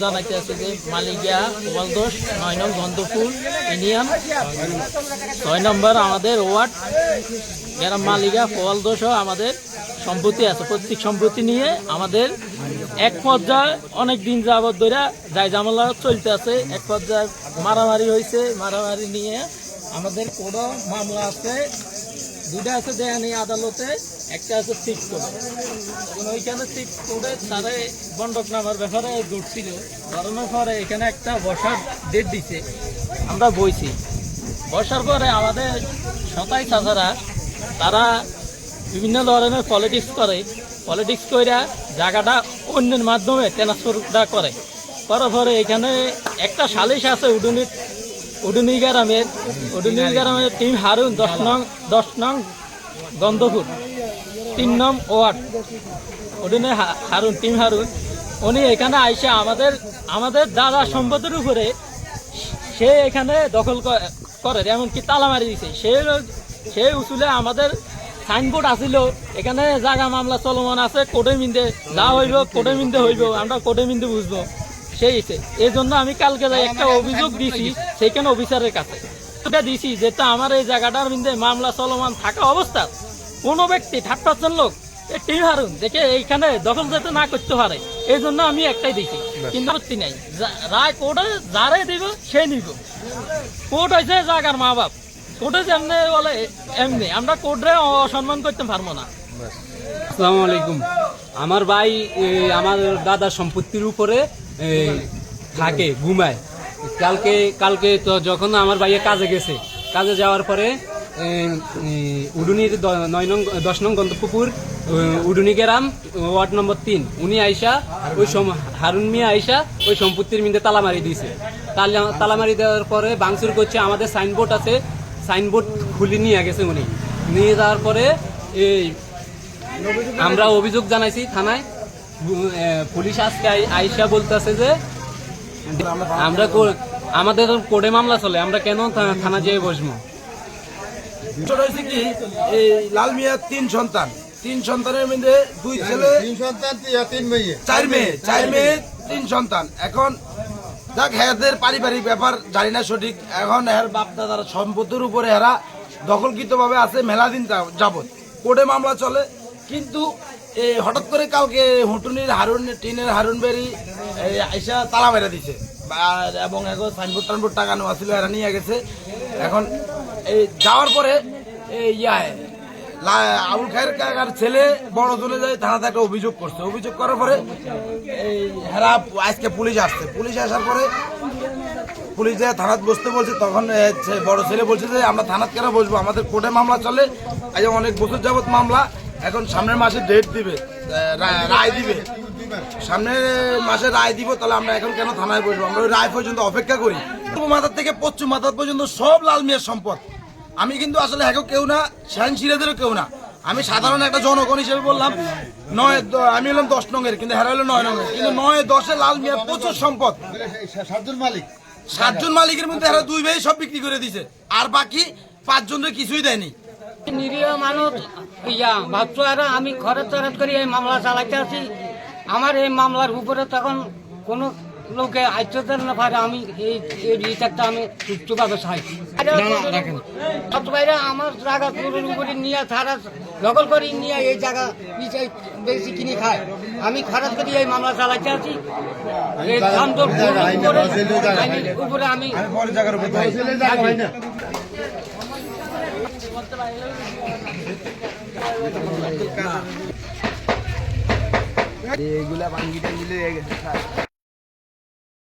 জানাইতে আছে যে মালিকিয়া গোপালদোষ 9 নং গন্ধফুল ইউনিয়ন 6 নম্বর আমাদের ওয়ার্ড গ্রাম মালিকিয়া গোপালদোষও আমাদের সম্পত্তি আছে। প্রত্যেক সম্পত্তি নিয়ে আমাদের এক পর্যায়ে অনেক দিন যাবত ধরে যাই ঝামেলা চলতে আছে। এক পর্যায়ে মারামারি হয়েছে, মারামারি নিয়ে আমাদের কোনো মামলা আছে, দুইটা আছে দেয়ানি আদালতে, একটা আছে সিট কোর্টে। এখন ওইখানে সিট কোর্টে তারা বন্ধক নামার ব্যাপারে জুটছিল, ধরানোর পরে এখানে একটা বসার ডেট দিছে। আমরা বইছি, বসার পরে আমাদের সতাই চাচারা তারা বিভিন্ন ধরনের পলিটিক্স করে, পলিটিক্স কইরা জায়গাটা অন্যের মাধ্যমে ট্রান্সফারটা করার পরে এখানে একটা সালিশ আছে উডুনি গ্রামের টিম হারুন 10 নং গন্ধপুর 3 নং ওয়ার্ড উডুনি হারুন টিম হারুন উনি এখানে আইসা আমাদের দাদা সম্পদের উপরে সে এখানে দখল করে, এমনকি তালা মারি দিছে। সেই উসুলে আমাদের সাইনবোর্ড আসিল, এখানে জায়গা মামলা চলমান আছে, কোর্টে মিন্দে যা হইব কোর্টে মিন্দে হইব, আমরা কোর্টে মিন্দে বুঝবো। এই জন্য আমি কালকে একটা অভিযোগ দিছি সেইখানে অফিসারের কাছে দিছি, যেটা আমার এই জায়গাটার মধ্যে মামলা চলমান থাকা অবস্থা কোনো ব্যক্তি 30% লোক টিম হারুন দেখে এইখানে দখল যাতে না করতে পারে, এই জন্য আমি একটাই দিছি। কিন্তু আপত্তি নাই, রায় কোর্টে যারাই দিব সে নিব। কোর্ট হয়েছে জায়গার মা বাপ, কোর্টে যেমনি বলে এমনি, আমরা কোর্টে অসম্মান করতে পারবো না। আসসালামু আলাইকুম। আমার ভাই আমার দাদার সম্পত্তির উপরে থাকে, ঘুমায়। কালকে তো যখন আমার ভাইয়া কাজে গেছে, কাজে যাওয়ার পরে উডুনির 10 নং গন্তপুর উডুনি গ্রাম ওয়ার্ড নম্বর 3 উনি আইসা ওই হারুন মিয়া আইসা ওই সম্পত্তির মধ্যে তালা মারি দিয়েছে। তালা মারি দেওয়ার পরে ভাঙচুর করছে। আমাদের সাইনবোর্ড আছে, সাইনবোর্ড খুলে নিয়ে গেছে উনি। নিয়ে যাওয়ার পরে আমরা অভিযোগ জানাইছি থানায়। পুলিশ আজকে আইসা বলতেছে যে আমাদের কোর্টে মামলা চলে, আমরা কেন থানা যেয়ে বসবো। হয়েছে কি, এই লাল মিয়ার 3 সন্তানের মধ্যে 2 ছেলে, 4 মেয়ে 3 সন্তান। এখন দেখ হেদের পারিবারিক ব্যাপার জানি না সঠিক। এখন এর বাপ দাদার সম্পত্তির উপরে এরা দখলকৃত ভাবে আছে মেলা দিন যাবত, কোর্টে মামলা চলে। কিন্তু হঠাৎ করে কালকে হুটুনির টিনের হারুন বেরি আইসা তালা মেরা দিছে, এবং এখন সাইনবোর্ড টাকানো আসছিল, এরা নিয়ে গেছে। এখন এই যাওয়ার পরে আবুল খায়ের কাকার ছেলে বড় চলে যায় থানাতে একটা অভিযোগ করছে। অভিযোগ করার পরে এই হেরা আজকে পুলিশ আসছে। পুলিশ আসার পরে পুলিশ যে থানাত বসতে বলছে, তখন বড় ছেলে বলছে যে আমরা থানাত কেন বসবো, আমাদের কোর্টে মামলা চলে, আজ অনেক বছর যাবত মামলা। এখন সামনের মাসে ডেট দিবে, রায় দিবে, সামনের মাসে রায় দিব, তাহলে আমরা এখন কেন থানায় বসবো, আমরা ওই রায় পর্যন্ত অপেক্ষা করি। পূর্ব মাথার থেকে পশ্চিম মাথার পর্যন্ত সব লাল মিয়ার সম্পদ। আমি কিন্তু আসলে হ্যাঁ কেউ না, শাহিন সিরাজেরও কেউ না, আমি সাধারণ একটা জনগণ হিসেবে বললাম। আমি হলাম 10 নঙের, কিন্তু হেরা হলো 9 নঙের, কিন্তু 9-10 লাল মিয়ার প্রচুর সম্পদ। 7 জন মালিকের মধ্যে হেরা 2 ভাই সব বিক্রি করে দিছে, আর বাকি 5 জনের কিছুই দেয়নি। নিরীহ মানুষ ভাবছো, আর আমি খরচ করে এই মামলা চালাইতে আছি। আমার এই মামলার উপরে তখন কোনো লোকে আইতে না পারে, আমি এই রিচার্জটা আমি সুস্থভাবে চাইছি। আমার জায়গা পুরের উপরে নিয়ে তারা দখল করে নিয়ে এই জায়গা বেশি কিনে খায়। আমি খরচ করি এই মামলা চালাইতে আছি। উপরে আমি এইগুলা ভাঙ্গি টাঙ্গিলে